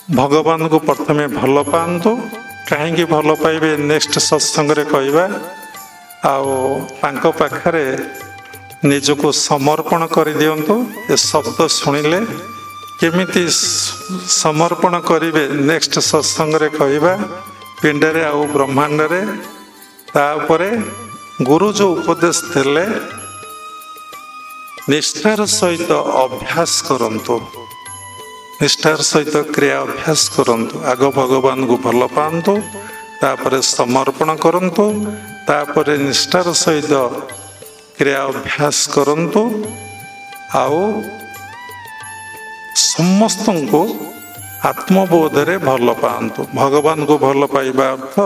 भगवान को प्रथमे भल पातु कहीं भल पाइबे नेक्स्ट सत्संग कहवा आखरे निजको समर्पण कर दिंतु। ये शब्द शुणिले केमिति समर्पण करेंगे नेक्स्ट सत्संग कहवा पिंडरे आउ ब्रह्मांड रे तापर गुरु जो उपदेश देले निष्ठार सहित अभ्यास करंतु निष्ठार सहित क्रिया अभ्यास करंतु। आग भगवान को भल पातु तापर समर्पण करंतु तापर निष्ठार सहित क्रिया अभ्यास करंतु। आउ समस्त को आत्मबोधरे भल पातु। भगवान को भल पाइबा अर्थ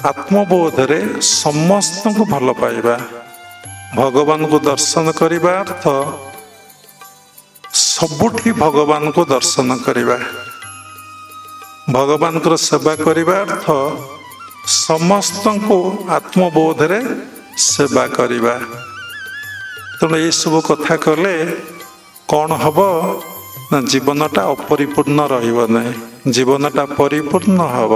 आत्मबोधरे समस्त को भल पाइबा। भगवान को दर्शन करने अर्थ सबुठी भगवान को दर्शन करवा। भगवान को सेवा करने अर्थ समस्त को आत्मबोधरे सेवा करवा। तेणु ये सब कथा कले कौन हम ना जीवनटा अपरिपूर्ण रहिब नहीं, जीवनटा परिपूर्ण हम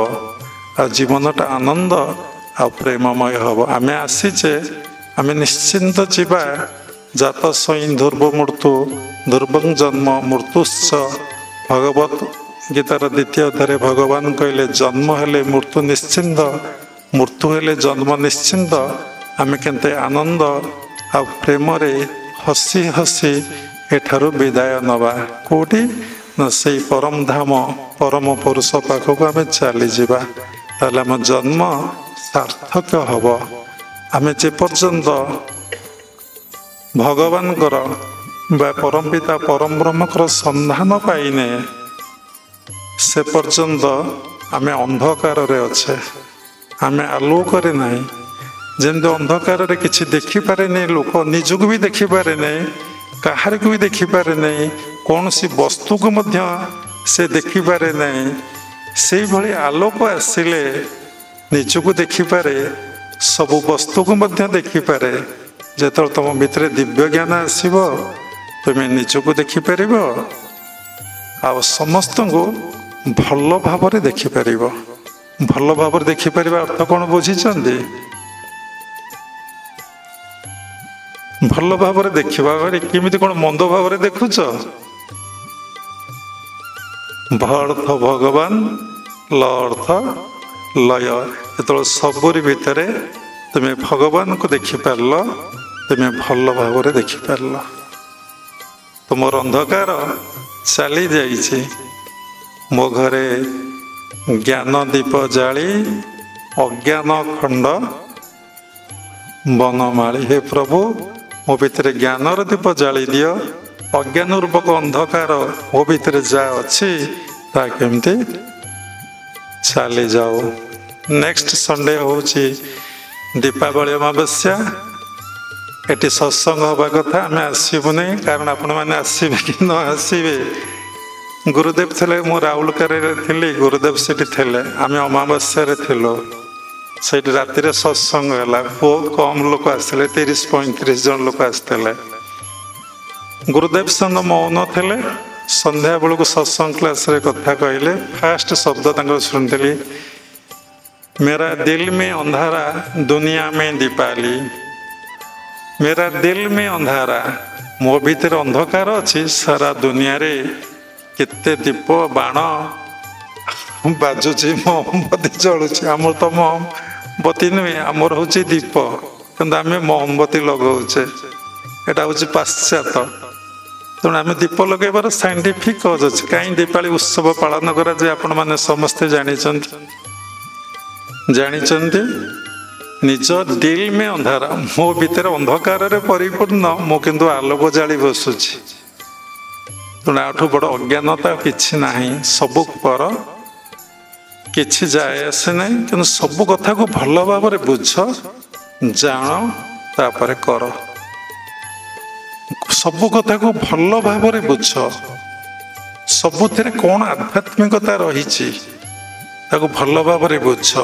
आ जीवनटा आनंद आ प्रेममय हम। आमे आसीचे आमे निश्चिंत जीवा जात सई ध्रुव मृत्यु ध्रुवं जन्म मृत्युश्च। भगवत गीतार द्वितीय अध्याय भगवान कहले जन्म हेले मृत्यु निश्चिंत मृत्यु हेले जन्म निश्चिंत। आमे केनते आनंद आ प्रेम रे हसी हसी एठारु विदाय नवा कोटी न से परम धाम परम पुरुष पाखक आमे चली जावा ताले आम जन्म सार्थक हब। आमे जे पर्यंत भगवान बा परम पिता परम ब्रह्मकर संधान पाइने से पर्यंत आमे अंधकार रे अच्छे, आमे आलोक रे नहीं। जमी अंधकार रे किछि देखि पारे नहीं, लोक निजक भी देखि पारे नहीं, कहार को भी देखि पारे नहीं, कौन सी वस्तु को मध्य से देखि पारे नहीं। से भली आलोक आसिले निजको देखि पारे, सब वस्तु को मध्य देखि पारे। जेत तुम भितर दिव्य ज्ञान आसब तुम्हें निजको देखि पार आ समस्त को भल भाव देखिपर। भल भाव देखिपर अर्थ कौन बुझी? भल भाव देखा केमी कौन मंद भाव देखुच? भर्थ भगवान ल अर्थ लय। जो सबुरी भितर तुम्हें भगवान को देखिपार तुम्हें भल भाव देखिपार। तुम अंधकार चली जाइए। मो घरे ज्ञान दीप जाली अज्ञान खंड बनमाली। हे प्रभु मो भितर ज्ञानर दीप जाली दियो, अज्ञान रूपक अंधकार मो भितर जा अच्छी ता केमती चली जाओ। नेक्स्ट संडे हूँ दीपावली अमावस्या। एटी सत्संग हवा कथा आम आसबुनि कारण आपण मैंने आसबे कि न आसबे। गुरुदेव थे मु राउलकर थी, गुरुदेव से आम अमावस्या थिलु। से राति सत्संग है बहुत कम लोक आसते 30-35 जन लोक आसते। गुरुदेव संग मौन थे। संध्या बेलू सत्संग क्लास रे कथा कहले फास्ट शब्द शुणी, मेरा दिल में अंधारा दुनिया में दीपाली। मेरा दिल में अंधारा, मो भीतर अंधकार अच्छी सारा दुनिया रे केते दीप बाण बाजुची मोमबती जलुची। आमर तो मोमबती नुहे, आमर हूँ दीप कि आम मोमबती लगाऊे। यहाँ हूँ पाश्चात्य। तेणु आम दीप लगेबार साइंटिफिक कज अच्छे। कहीं दीपावली उत्सव पालन करा आपण मैंने समस्ते जानी निज दिल में अंधारा, मो भीतर अंधकार परिपूर्ण, मो किंतु आलोक जाली बसुची। तेणु आठू बड़ अज्ञानता किछि नाही। सबु पर किछि जाए आसे नहीं, कि सबु कथा को भल भाव बुझ जान तापर कर। सबु कथा को भल भाव बुझ, सबुथिरे कौन आध्यात्मिकता रही भल भाव बुझ।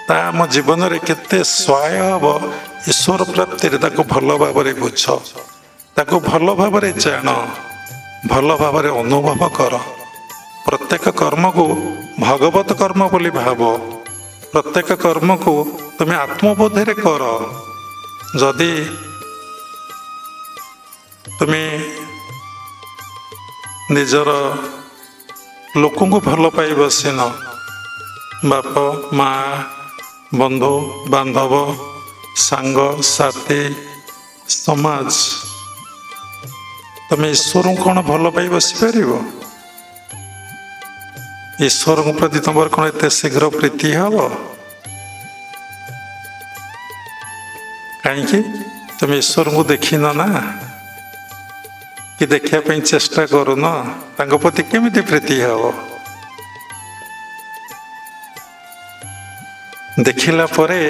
ता आम जीवन में केते सहाय हम ईश्वर प्राप्ति भल भाव बुझ, भल भाव जान, भल भाव अनुभव कर। प्रत्येक कर्म को भगवत कर्म बोली भाव, प्रत्येक कर्म को तुम्हें आत्मबोधे कर। जदि तुम्हें निजर लोक को भल पाई बसीन, बाप माँ बंधु बांधव सांग साथी समाज, तुम्हें ईश्वर को कौन भल पाई बसी पार? ईश्वर प्रति तुम कौन एत शीघ्र प्रीति हम? कहीं तुम ईश्वर को देखिन ना कि देखापी चेष्टा करुन, प्रति केमिति प्रीति हम? देखिला परे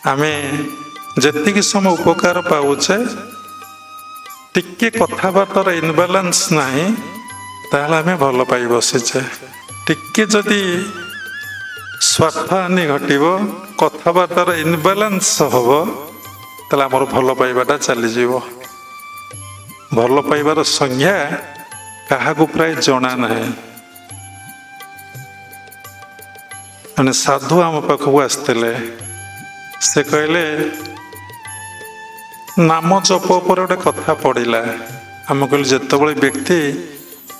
आमे जेतिकी समय उपकार पाउचे टिके कथबार्तार इनबालांस नहीं ताहले आमे भल पाई बसीचे। टिके जदि स्वार्थ हानि घटिबो कथबार्तार इनबालांस हम ताहले आमर भल पाइबाटा चलीजिवो। भल पाइबार संज्ञा काहाकू प्राय जना नहीं। मैंने साधु आम पाखक आसते से कहले नाम जप पर गोटे कथा पड़ा। आम कहल जिते व्यक्ति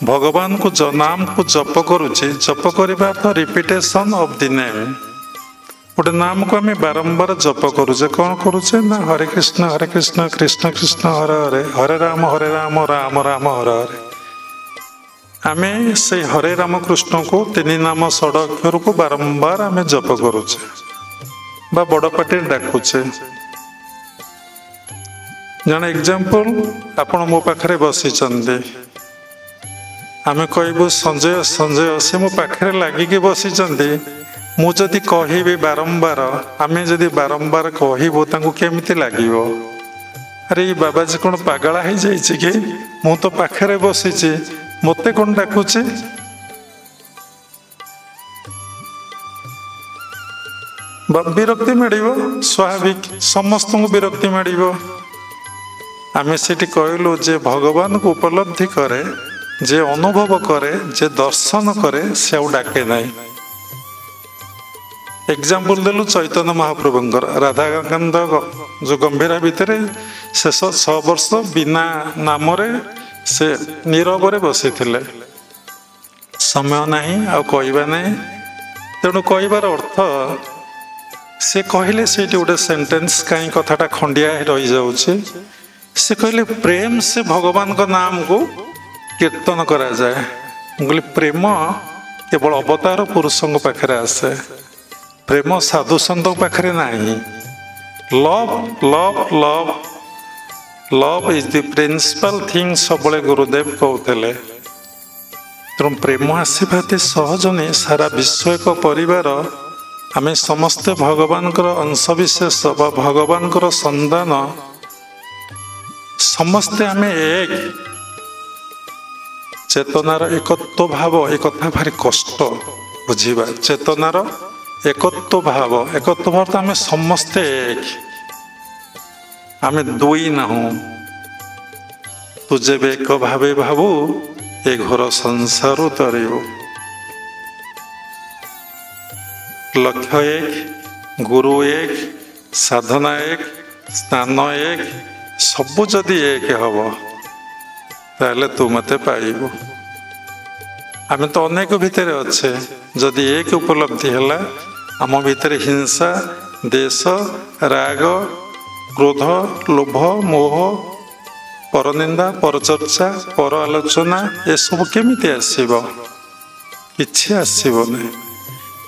भगवान को नाम को जप करुचे, जप करने अर्थ रिपिटेशन ऑफ द नेम। गोटे नाम को आम बारंबार जप करुचे, कौन करुचे ना हरे कृष्ण कृष्ण कृष्ण हरे हरे, हरे राम राम राम हरे हरे। आमे से हरे राम कृष्ण को तीन नाम षड अक्षर को बारंबार आमे जप करुचे बा बड़ पाटी डाकुचे। जने एग्जांपल आपण मो पाखरे बसीचंदी, आमे कहबो संजय संजय से मो पाखरे लागिकी बसीचंदी। मु जदि कहिबे बारंबार, आमे जदि बारंबार कहबो तांको केमिति लागिवो? अरे बाबाजी कौन पागला हो जाइए कि मु तो पाखरे बसीची मते कौन डाकुचे? विरक्ति मिलिबो, स्वाभाविक समस्त को विरक्ति मिलिबो। आमे सेठी कहलु जे भगवान को उपलब्धि करे, जे अनुभव करे, जे दर्शन करे से आउ डाके नहीं। एग्जांपल देलु चैतन्य महाप्रभुंकर राधाकांत जो गंभीरा भितर शेष 6 वर्ष बिना नाम से नीरव बसी थे। समय नहीं आ कहवा नहीं, तेणु कहबार अर्थ से कहले से गोटे सेंटेंस कहीं कथाटा खंडिया रही जाऊँचे। से कहले प्रेम से भगवान का नाम को कीर्तन करा जाए। बोले प्रेम केवल अवतार पुरुषों पाखे आसे, प्रेम साधु सन्त पाखे नहीं। Love love love love is the principal thing सब गुरुदेव कहते। तेणु प्रेम आसवा सहज नहीं। सारा विश्व एक परिवार, आम समस्ते भगवान अंशविशेष बा भगवान संतान, समस्ते आम एक चेतनार एकत्व भाव। एक कथा भारी कष्ट बुझा। चेतनार एकत्व भाव, एकत्व भाव तो आम समस्ते एक, आम दुई नाहू। तुझे एक भावे भावु ए घोर संसार तरिबु। लक्ष्य एक, गुरु एक, साधना एक, स्थान एक, सबु जदि एक हम ताहले तू मते पाइबु। आम तो अनेक भितर अच्छे, जदि एक उपलब्धि है आम भितर हिंसा देश राग क्रोध लोभ मोह परनिंदा परचर्चा पर आलोचना ये सब केमिति आसीबो? किछि आसीबोनी।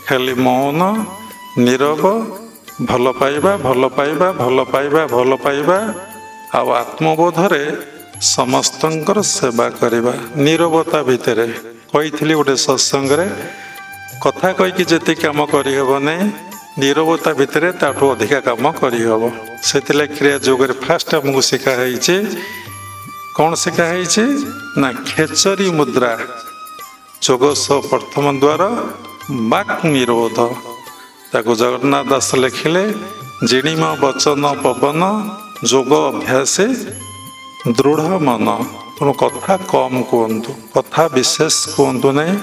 खाली मौन नीरव भल पाइबा भल पाइबा भल पाइबा भल पाइबा आउ आत्मबोधरे समस्तंकर सेवा करिबा। नीरवता भितर कही गोटे सत्संग कथा कहीकि जेति काम करहब नहीं, नीरवता भितर ताठू अधिका काम करहब। से क्रिया योग फास्ट आमको शिखाई कौन शिखाई ना खेचरी मुद्रा जोग प्रथम द्वार बाक निरोध। ताको जगन्नाथ दास लिखिले जिणिम वचन पवन जोग अभ्यास दृढ़ मन। ତେଣୁ କଥା କମ୍ କୁହନ୍ତୁ, କଥା ବିଶେଷ କୁହନ୍ତୁ ନାହିଁ।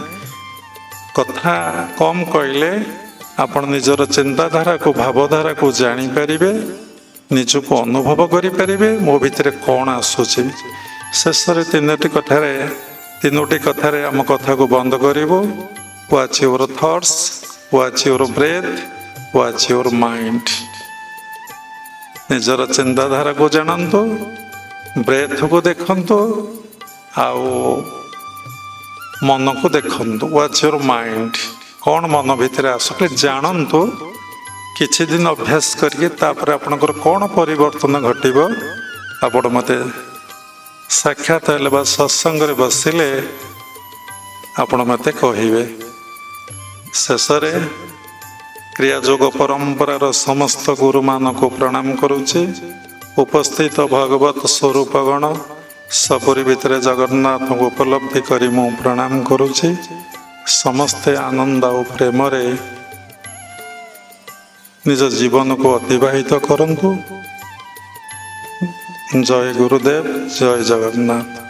କଥା କମ୍ କହିଲେ ଆପଣ ନିଜର ଚିନ୍ତାଧାରାକୁ ଭାବଧାରାକୁ ଜାଣିପାରିବେ, ନିଜକୁ ଅନୁଭବ କରିପାରିବେ ମୋ ଭିତରେ କ'ଣ ଆସୁଛି। ଶେଷରେ ତିନୋଟି କଥାରେ ଆମ କଥାକୁ ବନ୍ଦ କରିବୁ। Watch your thoughts, watch your breath, watch your mind. ନିଜର ଚିନ୍ତାଧାରାକୁ ଜାଣନ୍ତୁ, ବ୍ରେଥକୁ ଦେଖନ୍ତୁ ଆଉ ମନକୁ ଦେଖନ୍ତୁ। ୱାଚ୍ ୟୁର ମାଇଣ୍ଡ, କ'ଣ ମନ ଭିତରେ ଆସୁଛି ଜାଣନ୍ତୁ। କିଛି ଦିନ ଅଭ୍ୟାସ କରିକି ତାପରେ ଆପଣଙ୍କର କ'ଣ ପରିବର୍ତ୍ତନ ଘଟିବ ଆପଣ ମୋତେ ସାକ୍ଷାତ ହେଲେ ବା ସତ୍ସଙ୍ଗରେ ବସିଲେ ଆପଣ ମୋତେ କହିବେ। ଶେଷରେ କ୍ରିୟାଯୋଗ ପରମ୍ପରାର ସମସ୍ତ ଗୁରୁମାନଙ୍କୁ ପ୍ରଣାମ କରୁଛି। ଉପସ୍ଥିତ ଭଗବତ ସ୍ୱରୂପଗଣ ସବୁରି ଭିତରେ ଜଗନ୍ନାଥଙ୍କୁ ଉପଲବ୍ଧି କରି ମୁଁ ପ୍ରଣାମ କରୁଛି। ସମସ୍ତେ ଆନନ୍ଦ ଆଉ ପ୍ରେମରେ ନିଜ ଜୀବନକୁ ଅତିବାହିତ କରନ୍ତୁ। ଜୟ ଗୁରୁଦେବ, ଜୟ ଜଗନ୍ନାଥ।